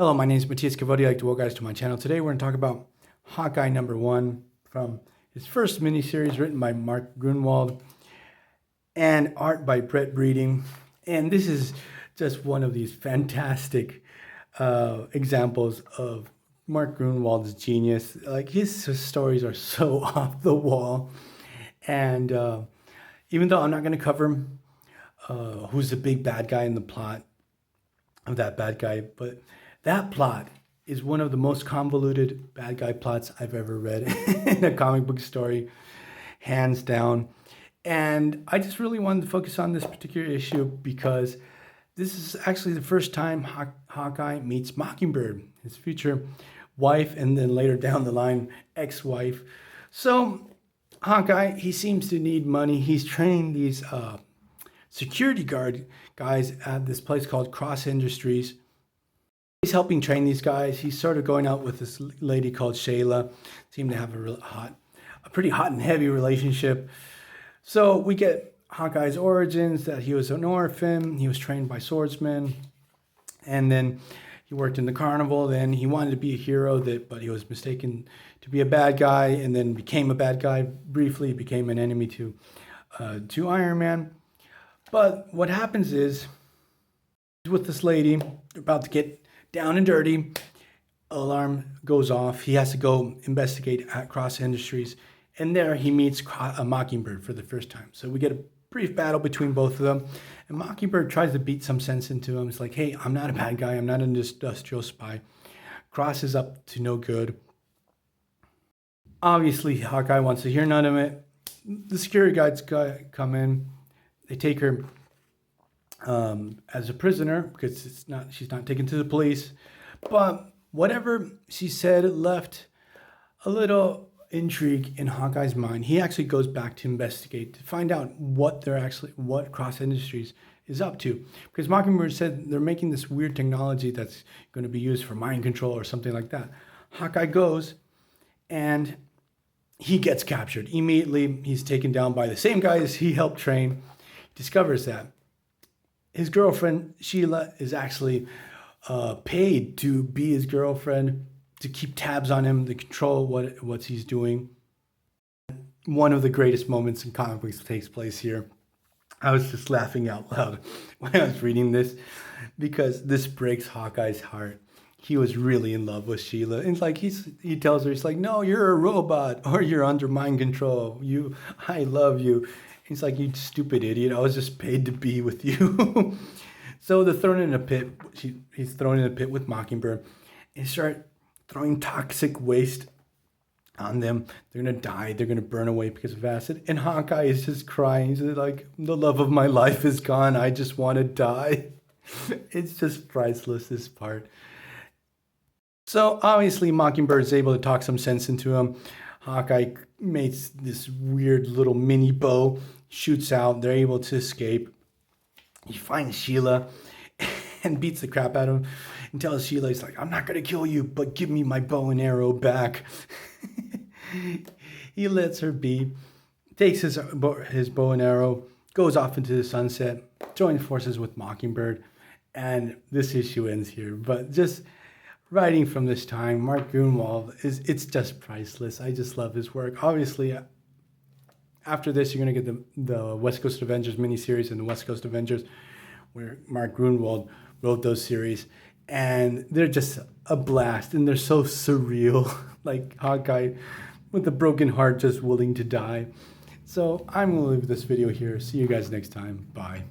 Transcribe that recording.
Hello, my name is Matthias Cavotti. I'd like to welcome guys to my channel. Today we're going to talk about Hawkeye #1 from his first miniseries written by Mark Gruenwald and art by Brett Breeding. And this is just one of these fantastic examples of Mark Gruenwald's genius. Like his stories are so off the wall. And even though I'm not going to cover who's the big bad guy in the plot of that bad guy, but that plot is one of the most convoluted bad guy plots I've ever read in a comic book story, hands down. And I just really wanted to focus on this particular issue because this is actually the first time Hawkeye meets Mockingbird, his future wife, and then later down the line, ex-wife. So Hawkeye, he seems to need money. He's training these security guard guys at this place called Cross Industries. He's helping train these guys. He's sort of going out with this lady called Shayla. Seem to have a pretty hot and heavy relationship. So we get Hawkeye's origins, that he was an orphan. He was trained by swordsmen. And then he worked in the carnival. Then he wanted to be a hero, but he was mistaken to be a bad guy and then became a bad guy. Briefly became an enemy to Iron Man. But what happens is, he's with this lady, about to get down and dirty, alarm goes off. He has to go investigate at Cross Industries. And there he meets a Mockingbird for the first time. So we get a brief battle between both of them. And Mockingbird tries to beat some sense into him. It's like, hey, I'm not a bad guy. I'm not an industrial spy. Cross is up to no good. Obviously, Hawkeye wants to hear none of it. The security guards come in. They take her as a prisoner because she's not taken to the police. But whatever she said left a little intrigue in Hawkeye's mind. He actually goes back to investigate to find out what Cross Industries is up to. Because Mockingbird said they're making this weird technology that's going to be used for mind control or something like that. Hawkeye goes and he gets captured. Immediately, he's taken down by the same guys he helped train. Discovers that his girlfriend, Sheila, is actually paid to be his girlfriend, to keep tabs on him, to control what he's doing. One of the greatest moments in comic books takes place here. I was just laughing out loud when I was reading this because this breaks Hawkeye's heart. He was really in love with Sheila. And like he tells her, he's like, no, you're a robot or you're under mind control. I love you. He's like, you stupid idiot. I was just paid to be with you. So they're thrown in a pit. He's thrown in a pit with Mockingbird. And start throwing toxic waste on them. They're going to die. They're going to burn away because of acid. And Hawkeye is just crying. He's like, the love of my life is gone. I just want to die. It's just priceless, this part. So obviously Mockingbird is able to talk some sense into him. Hawkeye makes this weird little mini bow, shoots out. They're able to escape. He finds Sheila and beats the crap out of him and tells Sheila, he's like, I'm not going to kill you, but give me my bow and arrow back. He lets her be, takes his bow and arrow, goes off into the sunset, joins forces with Mockingbird, and this issue ends here. But just writing from this time, Mark Gruenwald, it's just priceless. I just love his work. Obviously, after this, you're going to get the West Coast Avengers miniseries and the West Coast Avengers, where Mark Gruenwald wrote those series. And they're just a blast, and they're so surreal, like Hawkeye with a broken heart just willing to die. So I'm going to leave this video here. See you guys next time. Bye.